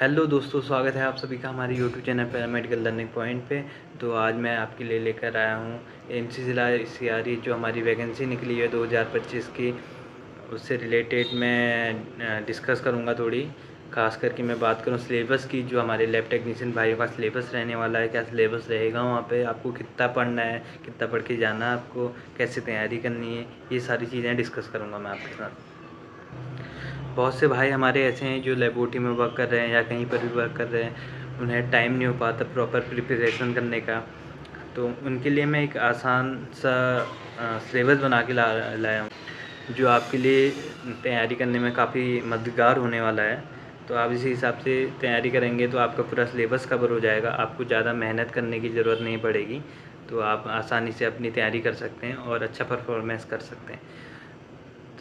Hello दोस्तों, स्वागत है आप सभी का हमारे YouTube channel paramedical learning point पे। तो आज मैं आपके लिए लेकर आया हूँ एमसी ज़िला सीआरई जो हमारी वैकेंसी निकली है 2025 की, उससे रिलेटेड मैं डिस्कस करूँगा थोड़ी। खास करके मैं बात करूँ सिलेबस की, जो हमारे लैब टेक्नीशियन भाइयों का सिलेबस रहने वाला है, क्या सिलेबस रहेगा वहाँ पे, आपको कितना पढ़ना है, कितना पढ़ के जाना है, आपको कैसे तैयारी करनी है, ये सारी चीज़ें डिस्कस करूँगा मैं आपके साथ। बहुत से भाई हमारे ऐसे हैं जो लेबोरेटरी में वर्क कर रहे हैं या कहीं पर भी वर्क कर रहे हैं, उन्हें टाइम नहीं हो पाता प्रॉपर प्रिपरेशन करने का। तो उनके लिए मैं एक आसान सा सिलेबस बना के लाया हूँ जो आपके लिए तैयारी करने में काफ़ी मददगार होने वाला है। तो आप इसी हिसाब से तैयारी करेंगे तो आपका पूरा सिलेबस कवर हो जाएगा, आपको ज़्यादा मेहनत करने की ज़रूरत नहीं पड़ेगी। तो आप आसानी से अपनी तैयारी कर सकते हैं और अच्छा परफॉर्मेंस कर सकते हैं।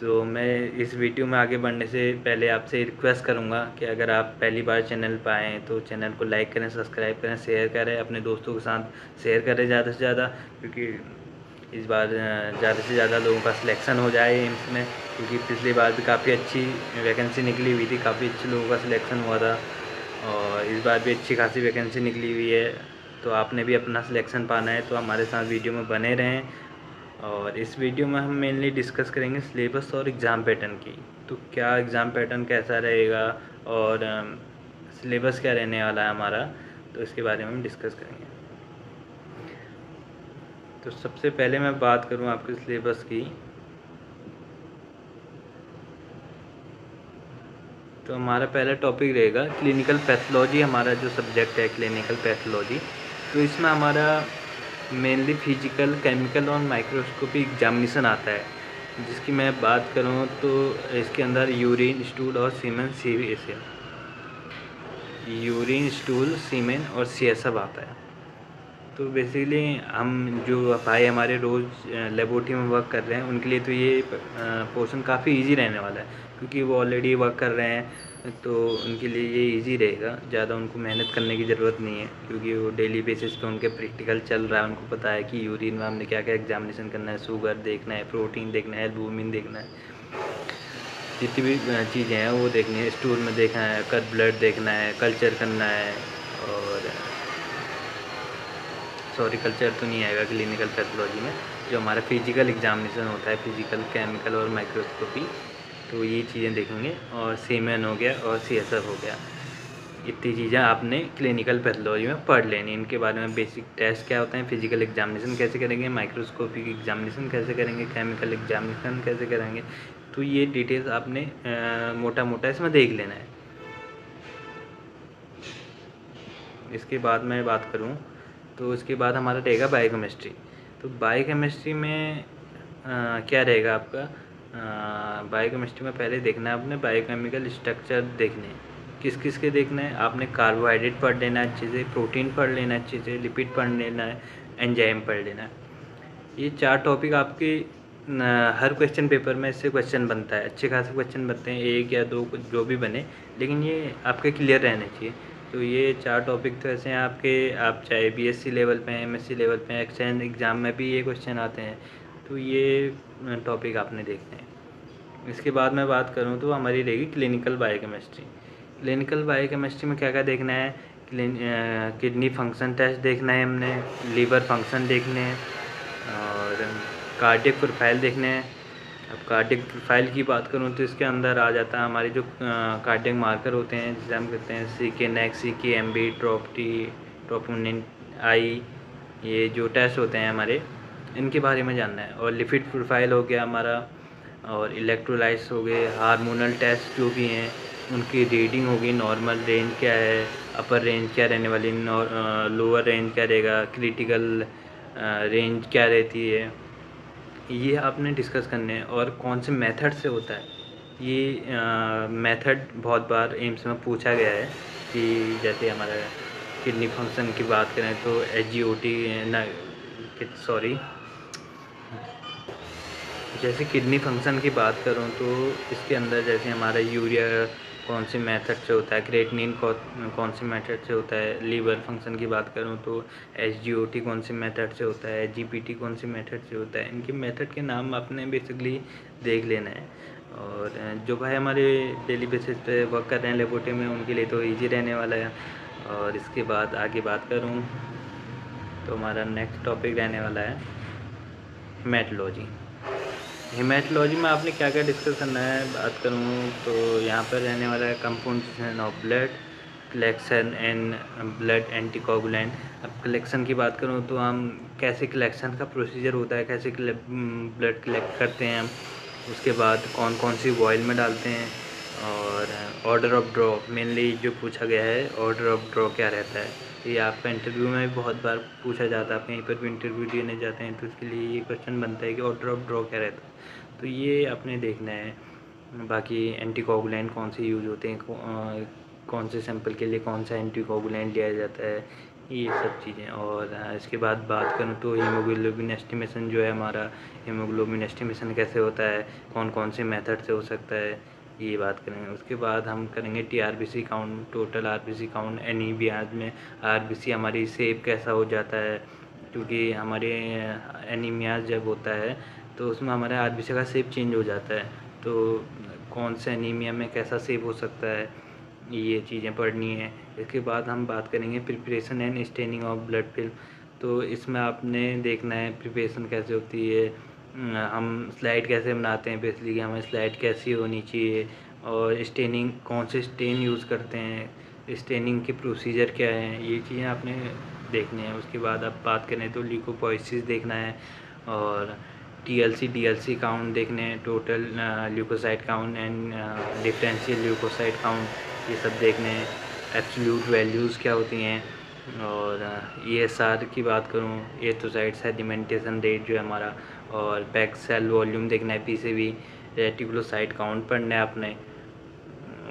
तो मैं इस वीडियो में आगे बढ़ने से पहले आपसे रिक्वेस्ट करूंगा कि अगर आप पहली बार चैनल पर आएँ तो चैनल को लाइक करें, सब्सक्राइब करें, शेयर करें, अपने दोस्तों के साथ शेयर करें ज़्यादा से ज़्यादा, क्योंकि इस बार ज़्यादा से ज़्यादा लोगों का सिलेक्शन हो जाए एम्स में। क्योंकि पिछली बार भी काफ़ी अच्छी वैकेंसी निकली हुई थी, काफ़ी अच्छे लोगों का सिलेक्शन हुआ था और इस बार भी अच्छी खासी वैकेंसी निकली हुई है। तो आपने भी अपना सिलेक्शन पाना है तो हमारे साथ वीडियो में बने रहें। और इस वीडियो में हम मेनली डिस्कस करेंगे सिलेबस और एग्ज़ाम पैटर्न की। तो क्या एग्ज़ाम पैटर्न कैसा रहेगा और सिलेबस क्या रहने वाला है हमारा, तो इसके बारे में हम डिस्कस करेंगे। तो सबसे पहले मैं बात करूं आपके सिलेबस की, तो हमारा पहला टॉपिक रहेगा क्लिनिकल पैथोलॉजी। हमारा जो सब्जेक्ट है क्लिनिकल पैथोलॉजी, तो इसमें हमारा मेनली फिजिकल, केमिकल और माइक्रोस्कोपी एग्जामिनेशन आता है। जिसकी मैं बात करूं तो इसके अंदर यूरिन, स्टूल और सीमेन यूरिन, स्टूल, सीमेन और सीएसएफ आता है। तो बेसिकली हम जो भाई हमारे रोज़ लेबोरेटरी में वर्क कर रहे हैं उनके लिए तो ये पोर्शन काफ़ी इजी रहने वाला है, क्योंकि वो ऑलरेडी वर्क कर रहे हैं। तो उनके लिए ये इजी रहेगा, ज़्यादा उनको मेहनत करने की ज़रूरत नहीं है, क्योंकि वो डेली बेसिस पे उनके प्रैक्टिकल चल रहा है। उनको पता है कि यूरिन में हमने क्या क्या एग्जामिनेशन करना है, शुगर देखना है, प्रोटीन देखना है, एल्बुमिन देखना है, जितनी भी चीज़ें हैं वो देखनी है। स्टूल में देखना है, कट ब्लड देखना है, कल्चर करना है, और सॉरी कल्चर तो नहीं आएगा क्लिनिकल पैथोलॉजी में। जो हमारा फिजिकल एग्जामिनेशन होता है, फिजिकल, केमिकल और माइक्रोस्कोपी, तो ये चीज़ें देखेंगे। और सीमेन हो गया और सीएसएफ हो गया, इतनी चीज़ें आपने क्लिनिकल पैथोलॉजी में पढ़ लेनी। इनके बारे में बेसिक टेस्ट क्या होते हैं, फिजिकल एग्जामिनेशन कैसे करेंगे, माइक्रोस्कोपिक एग्जामिनेशन कैसे करेंगे, केमिकल एग्जामिनेशन कैसे करेंगे, तो ये डिटेल्स आपने मोटा मोटा इसमें देख लेना है। इसके बाद मैं बात करूं तो इसके बाद हमारा रहेगा बायोकेमिस्ट्री। तो बायोकेमिस्ट्री में क्या रहेगा आपका, बायोकेमिस्ट्री में पहले देखना है आपने बायोकेमिकल स्ट्रक्चर देखने हैं। किस किस के देखना है आपने, कार्बोहाइड्रेट पढ़ लेना है अच्छे से, प्रोटीन पढ़ लेना है अच्छे से, लिपिड पढ़ लेना है, एंजाइम पढ़ लेना है। ये 4 टॉपिक आपके हर क्वेश्चन पेपर में इससे क्वेश्चन बनता है, अच्छे खासे क्वेश्चन बनते हैं, 1 या 2 जो भी बने, लेकिन ये आपके क्लियर रहने चाहिए। तो ये 4 टॉपिक तो ऐसे हैं आपके, आप चाहे बीएससी लेवल पे हैं, एमएससी लेवल पे हैं, एक्सटर्नल एग्ज़ाम में भी ये क्वेश्चन आते हैं। तो ये टॉपिक आपने देखने हैं। इसके बाद मैं बात करूँ तो हमारी रहेगी क्लिनिकल बायोकेमिस्ट्री। क्लिनिकल बायोकेमिस्ट्री में क्या क्या देखना है, किडनी फंक्शन टेस्ट देखना है हमने, लीवर फंक्शन देखने हैं, और कार्डियक प्रोफाइल देखने हैं। अब कार्डियक प्रोफाइल की बात करूँ तो इसके अंदर आ जाता है हमारे जो कार्डियक मार्कर होते हैं, जिसे हम कहते हैं CK नेक, CK MB, ट्रोपोनिन आई, ये जो टेस्ट होते हैं हमारे, इनके बारे में जानना है। और लिपिड प्रोफाइल हो गया हमारा, और इलेक्ट्रोलाइट्स हो गए, हार्मोनल टेस्ट जो भी हैं उनकी रीडिंग होगी, नॉर्मल रेंज क्या है, अपर रेंज क्या रहने वाली, लोअर रेंज क्या रहेगा, क्रिटिकल रेंज क्या रहती है, ये आपने डिस्कस करने हैं। और कौन से मेथड से होता है, ये मेथड बहुत बार एम्स में पूछा गया है। कि जैसे हमारा किडनी फंक्शन की बात करें तो SGOT ना, सॉरी, जैसे किडनी फंक्शन की बात करूं तो इसके अंदर जैसे हमारा यूरिया कौन से मेथड से होता है, क्रेटिनिन कौन से मेथड से होता है, लीवर फंक्शन की बात करूं तो SGOT कौन से मेथड से होता है, GPT कौन से मेथड से होता है। इनके मेथड के नाम आपने बेसिकली देख लेना है। और जो भाई हमारे डेली बेसिस पे वर्क कर रहे हैं लेबोरेटरी में, उनके लिए तो ईजी रहने वाला है। और इसके बाद आगे बात करूँ तो हमारा नेक्स्ट टॉपिक रहने वाला है हेमेटोलॉजी। हेमेटोलॉजी में आपने क्या क्या डिस्कस करना है बात करूँ तो यहाँ पर रहने वाला है composition of blood, collection and blood anticoagulant. अब कलेक्शन की बात करूँ तो हम कैसे कलेक्शन का प्रोसीजर होता है, कैसे ब्लड कलेक्ट करते हैं हम, उसके बाद कौन कौन सी वॉयल में डालते हैं, और ऑर्डर ऑफ ड्रॉ मेनली जो पूछा गया है, ऑर्डर ऑफ ड्रॉ क्या रहता है। ये आपका इंटरव्यू में भी बहुत बार पूछा जाता है, आप कहीं पर भी इंटरव्यू देने जाते हैं तो इसके लिए ये क्वेश्चन बनता है कि ऑर्डर ऑफ ड्रॉ क्या रहता है, तो ये आपने देखना है। बाकी एंटीकोगुलेंट कौन से यूज होते हैं, कौन से सैंपल के लिए कौन सा एंटीकोगुलेंट लिया जाता है, ये सब चीज़ें। और इसके बाद बात करूँ तो हीमोग्लोबिन एस्टिमेशन जो है हमारा, हीमोग्लोबिन एस्टिमेशन कैसे होता है, कौन कौन से मेथड से हो सकता है, ये बात करेंगे। उसके बाद हम करेंगे TRBC count, total RBC count, anaemias में आरबीसी हमारी सेव कैसा हो जाता है, क्योंकि हमारे एनीमियाज जब होता है तो उसमें हमारे आरबीसी का शेप चेंज हो जाता है, तो कौन सा एनीमिया में कैसा शेप हो सकता है, ये चीज़ें पढ़नी है। इसके बाद हम बात करेंगे preparation and staining of blood film. तो इसमें आपने देखना है प्रिपरेशन कैसे होती है, हम स्लाइड कैसे बनाते हैं, बेसिकली हमें स्लाइड कैसी होनी चाहिए, और स्टेनिंग कौन से स्टेन यूज़ करते हैं, स्टेनिंग के प्रोसीजर क्या है, ये चीज़ें आपने देखनी है। उसके बाद आप बात करें तो ल्यूकोपोइसिस देखना है, और टीएलसी डीएलसी काउंट देखने हैं, total leucocyte count and differential leucocyte count, ये सब देखने हैं। एब्सोल्यूट वैल्यूज़ क्या होती हैं, और ESR की बात करूँ, एरिथ्रोसाइट सेडिमेंटेशन रेट जो है हमारा, और बैक सेल वॉल्यूम देखना है, PCV रेटिकुलोसाइट काउंट पढ़ना है आपने।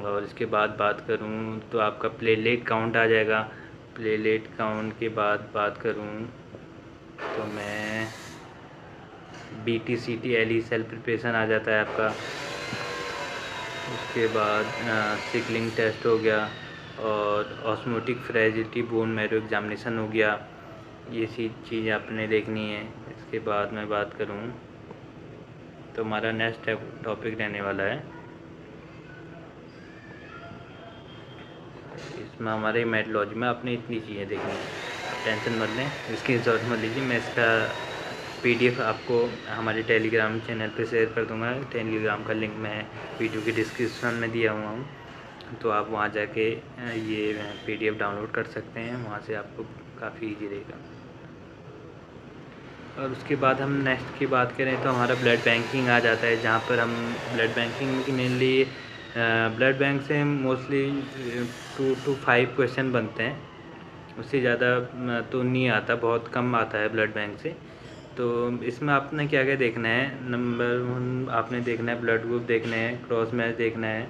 और इसके बाद बात करूँ तो आपका प्लेटलेट काउंट आ जाएगा। प्लेटलेट काउंट के बाद बात करूँ तो मैं BTCT LE सेल प्रिपरेशन आ जाता है आपका। उसके बाद सिकलिंग टेस्ट हो गया, और osmotic fragility bone marrow examination हो गया, ये चीज़ आपने देखनी है। इसके बाद मैं बात करूँ तो हमारा नेक्स्ट टॉपिक रहने वाला है, इसमें हमारे हेमेटोलॉजी में आपने इतनी चीज़ें देखनी है, टेंशन मत लें, इसकी ज़रूरत मत लीजिए। मैं इसका PDF आपको हमारे टेलीग्राम चैनल पे शेयर कर दूंगा। टेलीग्राम का लिंक मैं वीडियो के डिस्क्रिप्शन में दिया हुआ हूँ, तो आप वहाँ जाके ये PDF डाउनलोड कर सकते हैं, वहाँ से आपको काफ़ी ईजी रहेगा। और उसके बाद हम नेक्स्ट की बात करें तो हमारा ब्लड बैंकिंग आ जाता है, जहाँ पर हम ब्लड बैंकिंग की मेनली ब्लड बैंक से मोस्टली 2 to 5 क्वेश्चन बनते हैं, उससे ज़्यादा तो नहीं आता, बहुत कम आता है ब्लड बैंक से। तो इसमें आपने क्या क्या देखना है, नंबर 1 आपने देखना है ब्लड ग्रुप देखना है, क्रॉस मैच देखना है,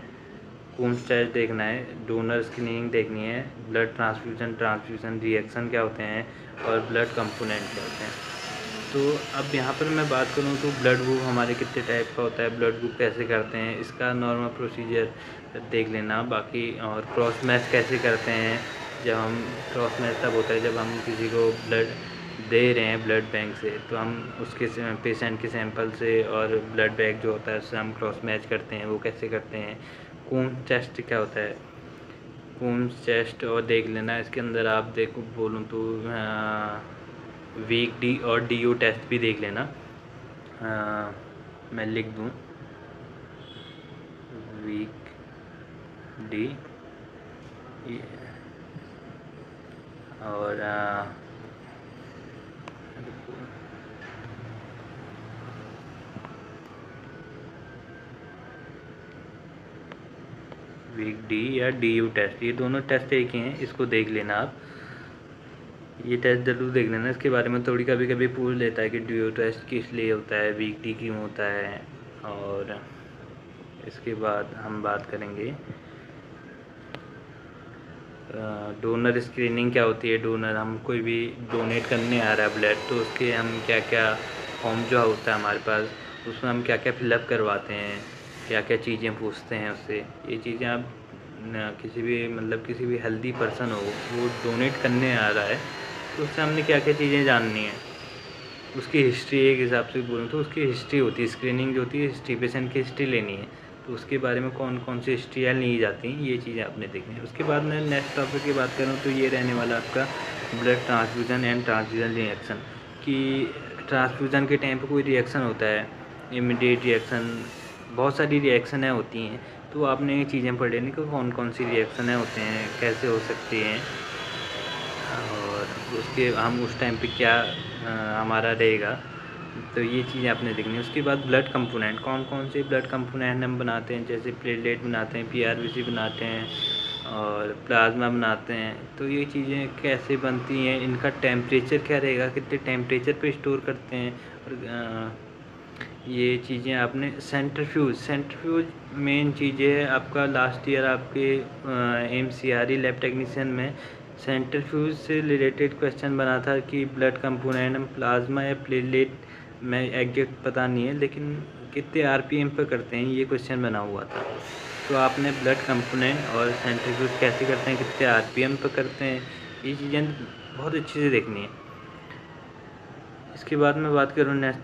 कूम्स टेस्ट देखना है, डोनर स्क्रीनिंग देखनी है, ब्लड ट्रांसफ्यूज़न रिएक्शन क्या होते हैं, और ब्लड कंपोनेंट क्या होते हैं। तो अब यहाँ पर मैं बात करूँ तो ब्लड ग्रुप हमारे कितने टाइप का होता है, ब्लड ग्रुप कैसे करते हैं, इसका नॉर्मल प्रोसीजर देख लेना बाकी। और क्रॉस मैच कैसे करते हैं, जब हम क्रॉस मैच तब होता है जब हम किसी को ब्लड दे रहे हैं ब्लड बैंक से, तो हम उसके पेशेंट के सैंपल से और ब्लड बैंक जो होता है उससे हम क्रॉस मैच करते हैं, वो कैसे करते हैं। कूम्स टेस्ट क्या होता है, कूम्स टेस्ट और देख लेना। इसके अंदर आप देखो बोलूँ तो वीक डी और DU टेस्ट भी देख लेना, मैं लिख दूँ वीक डी और वीक डी या DU टेस्ट, ये दोनों टेस्ट एक ही हैं, इसको देख लेना आप, ये टेस्ट ज़रूर देख लेना। इसके बारे में थोड़ी कभी कभी पूछ लेता है कि DU टेस्ट किस लिए होता है, वीक डी क्यों होता है। और इसके बाद हम बात करेंगे डोनर स्क्रीनिंग क्या होती है। डोनर, हम कोई भी डोनेट करने आ रहा है ब्लड, तो उसके हम क्या क्या फॉर्म जो होता है हमारे पास, उसमें हम क्या क्या फिलअप करवाते हैं, क्या क्या चीज़ें पूछते हैं उससे। ये चीज़ें आप किसी भी किसी भी हेल्दी पर्सन हो, वो डोनेट करने आ रहा है, तो उससे हमने क्या क्या चीज़ें जाननी है, उसकी हिस्ट्री एक हिसाब से बोलूँ तो उसकी हिस्ट्री होती है, स्क्रीनिंग जो होती है हिस्ट्री, पेशेंट की हिस्ट्री लेनी है। तो उसके बारे में कौन कौन सी स्ट्रियाँ ली जाती हैं, ये चीज़ें आपने देखनी है। उसके बाद मैं नेक्स्ट टॉपिक की बात करूँ तो ये रहने वाला आपका blood transfusion and transfusion reaction, कि ट्रांसफ्यूज़न के टाइम पे कोई रिएक्शन होता है, इमीडिएट रिएक्शन, बहुत सारी रिएक्शनें होती हैं। तो आपने ये चीज़ें पढ़ लेनी कि कौन कौन सी रिएक्शनें होते हैं, कैसे हो सकती हैं, और उसके हम उस टाइम पे क्या हमारा रहेगा, तो ये चीज़ें आपने देखनी है। उसके बाद ब्लड कंपोनेंट, कौन कौन से ब्लड कंपोनेंट हम बनाते हैं, जैसे प्लेटलेट बनाते हैं, पीआरबीसी बनाते हैं और प्लाज्मा बनाते हैं। तो ये चीज़ें कैसे बनती हैं, इनका टेम्परेचर क्या रहेगा, कितने टेम्परेचर पे स्टोर करते हैं, और ये चीज़ें आपने सेंट्रीफ्यूज मेन चीज़ें है आपका। लास्ट ईयर आपके MCRE लैब टेक्नीशियन में सेंट्रीफ्यूज से रिलेटेड क्वेश्चन बना था कि ब्लड कंपोनेंट हम प्लाज्मा या प्लेटलेट में एग्जैक्ट पता नहीं है, लेकिन कितने RPM पर करते हैं, ये क्वेश्चन बना हुआ था। तो आपने ब्लड कंपोनेंट और सेंट्रीफ्यूज कैसे करते हैं, कितने RPM पर करते हैं, ये चीज़ें बहुत अच्छे से देखनी है। इसके बाद मैं बात करूँ नेक्स्ट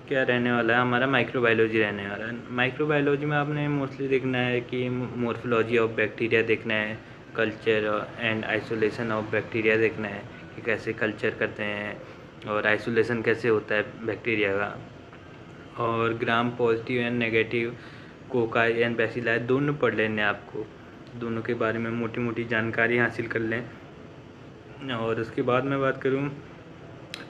क्या रहने वाला है, हमारा माइक्रोबायोलॉजी रहने वाला है। माइक्रोबायोलॉजी में आपने मोस्टली देखना है कि मॉर्फोलॉजी ऑफ बैक्टीरिया देखना है, culture and isolation of bacteria देखना है कि कैसे कल्चर करते हैं और आइसोलेशन कैसे होता है बैक्टीरिया का, और gram positive and negative, cocci and bacilli दोनों पढ़ लेने आपको, दोनों के बारे में मोटी मोटी जानकारी हासिल कर लें। और उसके बाद मैं बात करूँ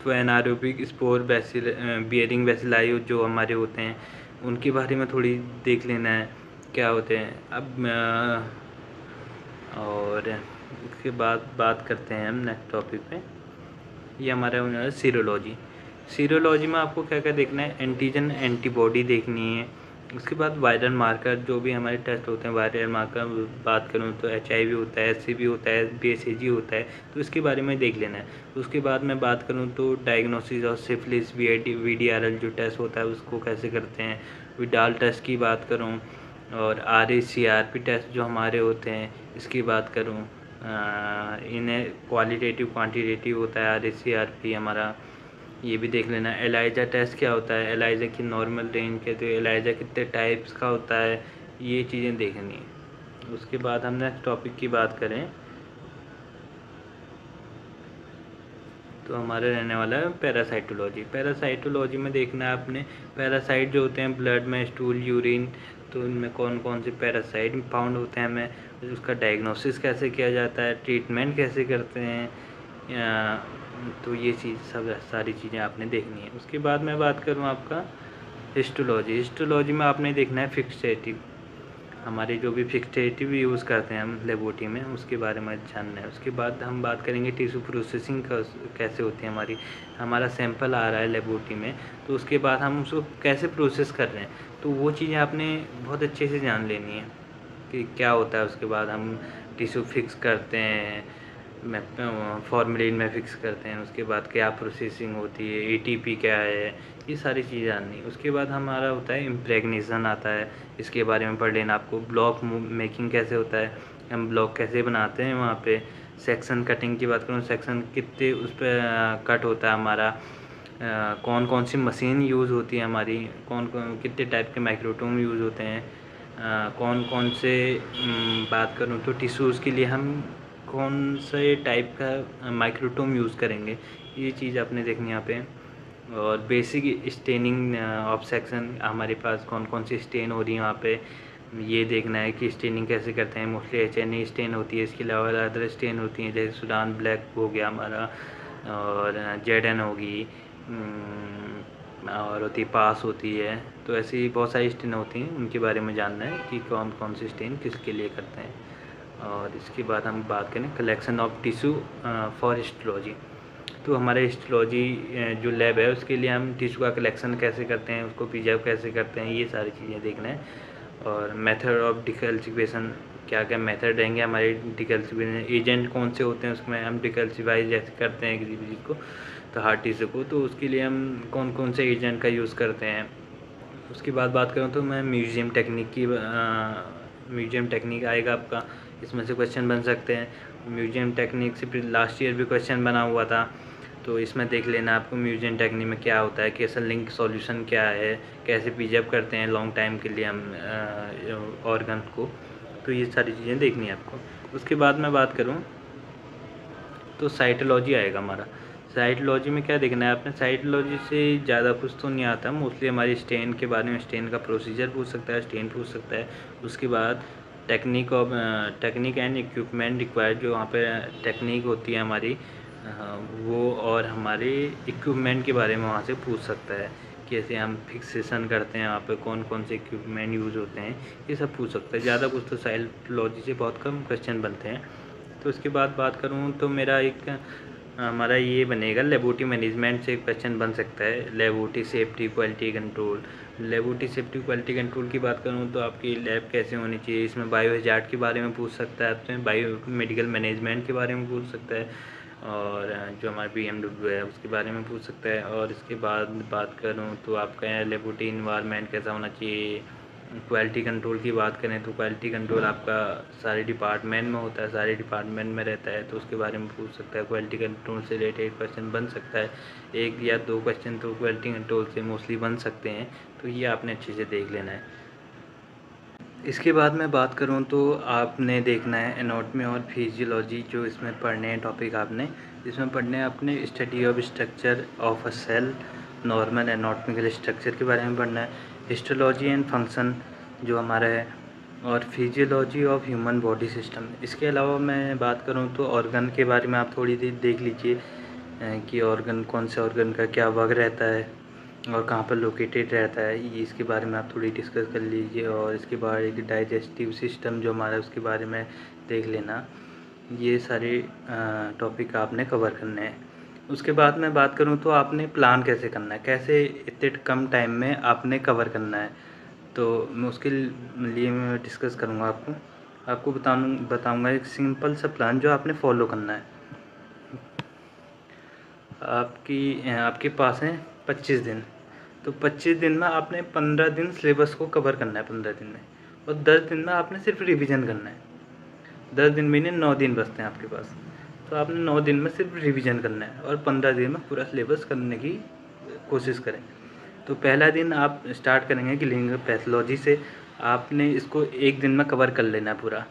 तो एनारोबिक स्पोर बियरिंग बैसिलाई जो हमारे होते हैं, उनके बारे में थोड़ी देख लेना है क्या होते हैं। अब और उसके बाद बात करते हैं हम नेक्स्ट टॉपिक पे, ये हमारा होने वाला सीरोलॉजी। सीरोलॉजी में आपको क्या क्या देखना है, एंटीजन एंटीबॉडी देखनी है। उसके बाद वायरल मार्कर, जो भी हमारे टेस्ट होते हैं वायरल मार्कर, बात करूँ तो HIV होता है, SCV होता है, BCG होता है, तो इसके बारे में देख लेना है। उसके बाद मैं बात करूँ तो डायग्नोसिस और सिफिलिस VDRL जो टेस्ट होता है उसको कैसे करते हैं, विडाल टेस्ट की बात करूँ, और RACRP टेस्ट जो हमारे होते हैं इसकी बात करूँ, इन्हें क्वालिटेटिव क्वांटिटेटिव होता है RACRP हमारा, ये भी देख लेना। एलाइजा टेस्ट क्या होता है, एलाइजा की नॉर्मल रेंज के, तो एलाइजा कितने टाइप्स का होता है, ये चीज़ें देखनी है। उसके बाद हम नेक्स्ट टॉपिक की बात करें तो हमारे रहने वाला है पैरासाइटोलॉजी। पैरासाइटोलॉजी में देखना है आपने पैरासाइट जो होते हैं ब्लड में, स्टूल, यूरिन, तो इनमें कौन कौन से पैरासाइट फाउंड होते हैं, हमें उसका डायग्नोसिस कैसे किया जाता है, ट्रीटमेंट कैसे करते हैं, तो ये चीज़ सब सारी चीज़ें आपने देखनी है। उसके बाद मैं बात करूँ आपका हिस्टोलॉजी। हिस्टोलॉजी में आपने देखना है फिक्सेटिव, हमारे जो भी फिक्सेटिव यूज़ करते हैं हम लेबोरेटरी में, उसके बारे में जानना है। उसके बाद हम बात करेंगे टिश्यू प्रोसेसिंग कैसे होती है हमारा सैंपल आ रहा है लेबोरेटरी में, तो उसके बाद हम उसको कैसे प्रोसेस कर रहे हैं, तो वो चीज़ें आपने बहुत अच्छे से जान लेनी है कि क्या होता है। उसके बाद हम टिश्यू फिक्स करते हैं, फॉर्मेलिन में फिक्स करते हैं, उसके बाद क्या प्रोसेसिंग होती है, ATP क्या है, ये सारी चीज़ें जाननी है। उसके बाद हमारा होता है इम्प्रेगनेशन आता है, इसके बारे में पढ़ लेना आपको। ब्लॉक मेकिंग कैसे होता है, हम ब्लॉक कैसे बनाते हैं वहाँ पे। सेक्शन कटिंग की बात करूँ, सेक्शन कितने उस पर कट होता है हमारा, कौन कौन सी मशीन यूज़ होती है हमारी, कौन कौन कितने टाइप के माइक्रोटोम यूज़ होते हैं, कौन कौन से बात करूँ तो टिश्यूज़ के लिए हम कौन से टाइप का माइक्रोटोम यूज़ करेंगे, ये चीज़ आपने देखनी यहाँ पे। और बेसिक स्टेनिंग ऑफ सेक्शन, हमारे पास कौन कौन सी स्टेन हो रही है वहाँ पे, ये देखना है कि स्टेनिंग कैसे करते हैं। मोस्टली HNA स्टेन होती है, इसके अलावा अदर स्टेन होती हैं, जैसे सुडान ब्लैक हो गया हमारा, और ZN होगी, और होती पास होती है। तो ऐसी बहुत सारी स्टेन होती हैं, उनके बारे में जानना है कि कौन कौन सी स्टेन किसके लिए करते हैं। और इसके बाद हम बात करें collection of tissue for histology, तो हमारे हिस्टोलॉजी जो लैब है उसके लिए हम टिश्यू का कलेक्शन कैसे करते हैं, उसको प्रिजर्व कैसे करते हैं, ये सारी चीज़ें देखना है। और मेथड ऑफ डिकल्सिफिकेशन, क्या क्या मेथड रहेंगे हमारे डिकल्सिफिकेशन, एजेंट कौन से होते हैं उसमें हम डिकल्सिफाई जैसे करते हैं किसी चीज़ को, तो हार्ट टिश्यू को, तो उसके लिए हम कौन कौन से एजेंट का यूज़ करते हैं। उसके बाद बात करूँ तो मैं म्यूजियम टेक्निक आएगा आपका, इसमें से क्वेश्चन बन सकते हैं। म्यूजियम टेक्निक से लास्ट ईयर भी क्वेश्चन बना हुआ था, तो इसमें देख लेना आपको म्यूजियन टेक्निक में क्या होता है, कैसे लिंक सॉल्यूशन क्या है, कैसे प्रिजर्व करते हैं लॉन्ग टाइम के लिए हम ऑर्गन को। तो ये सारी चीज़ें देखनी है आपको। उसके बाद मैं बात करूँ तो साइटोलॉजी आएगा हमारा। साइटोलॉजी में क्या देखना है आपने, साइटोलॉजी से ज़्यादा कुछ तो नहीं आता, मोस्टली हमारी स्टेन के बारे में, स्टेन का प्रोसीजर पूछ सकता है, स्टेन पूछ सकता है। उसके बाद टेक्निक एंड इक्विपमेंट रिक्वायर्ड, जो वहाँ पे टेक्निक होती है हमारी वो, और हमारे इक्विपमेंट के बारे में वहाँ से पूछ सकता है, कैसे हम फिक्सेशन करते हैं वहाँ पे, कौन कौन से इक्विपमेंट यूज़ होते हैं, ये सब पूछ सकता है। ज़्यादा कुछ तो साइटोलॉजी से बहुत कम क्वेश्चन बनते हैं। तो उसके बाद बात करूँ तो मेरा एक हमारा ये बनेगा लेबोरेटरी मैनेजमेंट से क्वेश्चन बन सकता है, laboratory safety quality control. Laboratory safety quality control की बात करूँ तो आपकी लैब कैसे होनी चाहिए, इसमें बायो हजार्ड के बारे में पूछ सकता है आपसे, बायो मेडिकल मैनेजमेंट के बारे में पूछ सकता है, और जो हमारा BMW है उसके बारे में पूछ सकता है। और इसके बाद बात करूँ तो आपका लेबोरेटरी इन्वायरमेंट कैसा होना चाहिए। क्वालिटी कंट्रोल की बात करें तो क्वालिटी कंट्रोल आपका सारे डिपार्टमेंट में होता है, सारे डिपार्टमेंट में रहता है, तो उसके बारे में पूछ सकता है। क्वालिटी कंट्रोल से रिलेटेड क्वेश्चन बन सकता है, 1 या 2 क्वेश्चन तो क्वालिटी कंट्रोल से मोस्टली बन सकते हैं, तो ये आपने अच्छे से देख लेना है। इसके बाद मैं बात करूं तो आपने देखना है एनाटॉमी और फिजियोलॉजी, जो इसमें पढ़ने हैं टॉपिक आपने, इसमें पढ़ने हैं अपने study of structure of a cell, normal anatomical structure के बारे में पढ़ना है, हिस्टोलॉजी एंड फंक्शन जो हमारा है, और physiology of human body system. इसके अलावा मैं बात करूं तो ऑर्गन के बारे में आप थोड़ी देर देख लीजिए कि ऑर्गन, कौन से ऑर्गन का क्या वर्क रहता है और कहाँ पर लोकेटेड रहता है, ये इसके बारे में आप थोड़ी डिस्कस कर लीजिए। और इसके बाद एक डाइजेस्टिव सिस्टम जो हमारा है उसके बारे में देख लेना। ये सारे टॉपिक आपने कवर करने हैं। उसके बाद मैं बात करूँ तो आपने प्लान कैसे करना है, कैसे इतने कम टाइम में आपने कवर करना है, तो मैं उसके लिए मैं डिस्कस करूँगा आपको बताऊँगा एक सिंपल सा प्लान जो आपने फॉलो करना है। आपके पास हैं 25 दिन, तो 25 दिन में आपने 15 दिन सिलेबस को कवर करना है 15 दिन में, और 10 दिन में आपने सिर्फ रिवीजन करना है। 10 दिन में 9 दिन बचते हैं आपके पास, तो आपने 9 दिन में सिर्फ रिवीजन करना है और 15 दिन में पूरा सिलेबस करने की कोशिश करें। तो पहला दिन आप स्टार्ट करेंगे क्लिनिकल पैथोलॉजी से, आपने इसको 1 दिन में कवर कर लेना है पूरा।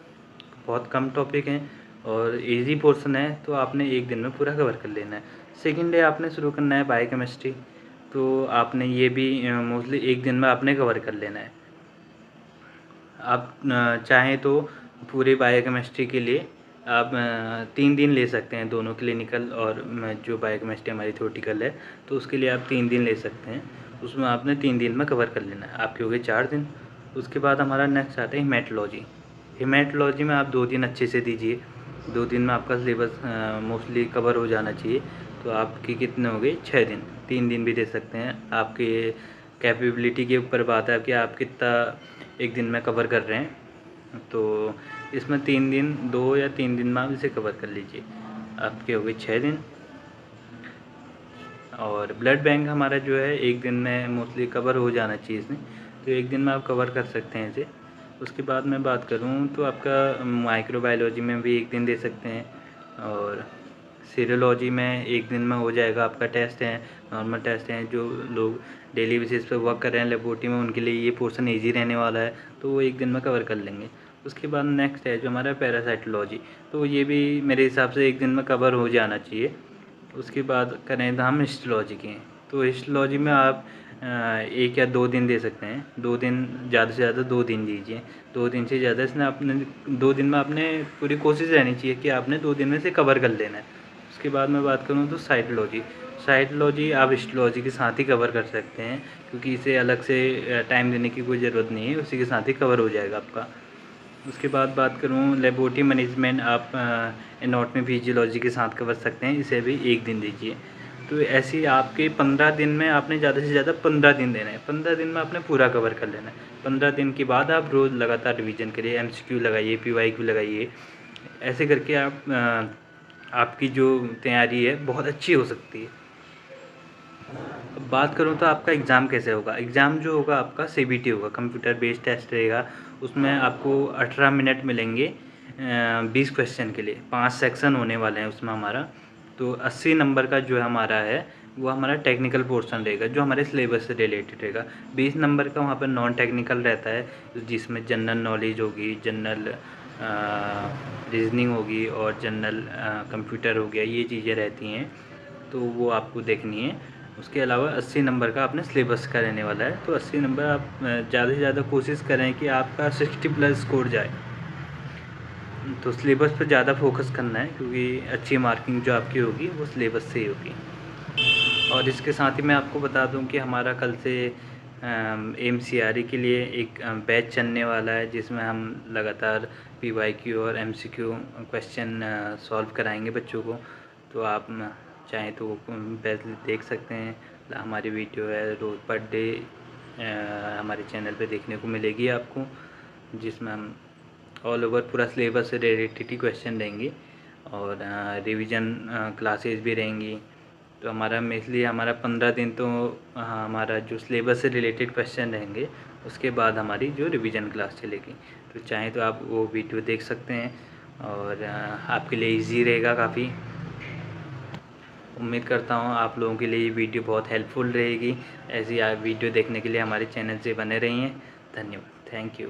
बहुत कम टॉपिक हैं और इजी पोर्शन है, तो आपने 1 दिन में पूरा कवर कर लेना है। सेकेंड डे आपने शुरू करना है बायोकेमिस्ट्री, तो आपने ये भी मोस्टली 1 दिन में आपने कवर कर लेना है। आप चाहें तो पूरे बायोकेमिस्ट्री के लिए आप 3 दिन ले सकते हैं, दोनों क्लिनिकल और जो बायोकेमिस्ट्री हमारी थ्योरेटिकल है, तो उसके लिए आप 3 दिन ले सकते हैं। उसमें आपने 3 दिन में कवर कर लेना है, आपके हो गए 4 दिन। उसके बाद हमारा नेक्स्ट आता है हेमेटोलॉजी। हेमेटोलॉजी में आप 2 दिन अच्छे से दीजिए, 2 दिन में आपका सिलेबस मोस्टली कवर हो जाना चाहिए। तो आपके कितने हो गए 6 दिन, 3 दिन भी दे सकते हैं, आपके कैपेबिलिटी के ऊपर बात है कि आप कितना 1 दिन में कवर कर रहे हैं। तो इसमें 3 दिन, 2 या 3 दिन में आप इसे कवर कर लीजिए, आपके हो गए 6 दिन। और ब्लड बैंक हमारा जो है 1 दिन में मोस्टली कवर हो जाना चाहिए इसमें, तो 1 दिन में आप कवर कर सकते हैं इसे। उसके बाद मैं बात करूँ तो आपका माइक्रोबायोलॉजी में भी 1 दिन दे सकते हैं, और सीरोलॉजी में 1 दिन में हो जाएगा आपका। टेस्ट है, नॉर्मल टेस्ट हैं, जो लोग डेली बेसिस पे वर्क कर रहे हैं लेबोरेटरी में, उनके लिए ये पोर्शन ईजी रहने वाला है, तो वो 1 दिन में कवर कर लेंगे। उसके बाद नेक्स्ट है जो हमारा पैरासाइटोलॉजी, तो ये भी मेरे हिसाब से 1 दिन में कवर हो जाना चाहिए। उसके बाद करें तो हम हिस्टोलॉजी की, तो हिस्टोलॉजी में आप 1 या 2 दिन दे सकते हैं, 2 दिन, ज़्यादा से ज़्यादा 2 दिन दीजिए। 2 दिन से ज़्यादा इसमें आपने 2 दिन में आपने पूरी कोशिश रहनी चाहिए कि आपने 2 दिन में से कवर कर लेना है। उसके बाद मैं बात करूँ तो साइटोलॉजी आप हिस्टोलॉजी के साथ ही कवर कर सकते हैं, क्योंकि इसे अलग से टाइम देने की कोई ज़रूरत नहीं है, उसी के साथ ही कवर हो जाएगा आपका। उसके बाद बात करूँ लेबोरेटरी मैनेजमेंट, आप एनाटॉमी फिजियोलॉजी के साथ कवर सकते हैं, इसे भी 1 दिन दीजिए। तो ऐसे ही आपके 15 दिन में आपने ज़्यादा से ज़्यादा 15 दिन देना है, 15 दिन में आपने पूरा कवर कर लेना है। 15 दिन के बाद आप रोज़ लगातार रिवीजन करिए, MCQ लगाइए, PYQ लगाइए, ऐसे करके आपकी जो तैयारी है बहुत अच्छी हो सकती है। अब बात करूँ तो आपका एग्ज़ाम कैसे होगा। एग्ज़ाम जो होगा आपका CBT होगा, कंप्यूटर बेस्ड टेस्ट रहेगा। उसमें आपको 18 मिनट मिलेंगे 20 क्वेश्चन के लिए, 5 सेक्शन होने वाले हैं उसमें हमारा। तो 80 नंबर का जो हमारा है वो हमारा टेक्निकल पोर्शन रहेगा, जो हमारे सिलेबस से रिलेटेड रहेगा। 20 नंबर का वहाँ पर नॉन टेक्निकल रहता है, जिसमें जनरल नॉलेज होगी, जनरल रीजनिंग होगी और जनरल कंप्यूटर हो गया, ये चीज़ें रहती हैं, तो वो आपको देखनी है। उसके अलावा 80 नंबर का आपने सिलेबस का रहने वाला है। तो 80 नंबर आप ज़्यादा से ज़्यादा कोशिश करें कि आपका 60+ स्कोर जाए। तो सिलेबस पर ज़्यादा फोकस करना है, क्योंकि अच्छी मार्किंग जो आपकी होगी वो सिलेबस से ही होगी। और इसके साथ ही मैं आपको बता दूं कि हमारा कल से MCRE के लिए एक बैच चलने वाला है, जिसमें हम लगातार PYQ और MCQ क्वेश्चन सॉल्व कराएंगे बच्चों को। तो आप चाहें तो बैच देख सकते हैं। हमारी वीडियो है रोज़ पर डे हमारे चैनल पे देखने को मिलेगी आपको, जिसमें हम ऑल ओवर पूरा सिलेबस से रिलेटेड ही क्वेश्चन रहेंगे और रिवीजन क्लासेस भी रहेंगी। तो हमारा मेनली हमारा 15 दिन तो हमारा जो सिलेबस से रिलेटेड क्वेश्चन रहेंगे, उसके बाद हमारी जो रिवीजन क्लास चलेगी। तो चाहें तो आप वो वीडियो देख सकते हैं और आपके लिए इजी रहेगा काफ़ी। उम्मीद करता हूँ आप लोगों के लिए ये वीडियो बहुत हेल्पफुल रहेगी। ऐसी आप वीडियो देखने के लिए हमारे चैनल से बने रहिए। धन्यवाद, थैंक यू।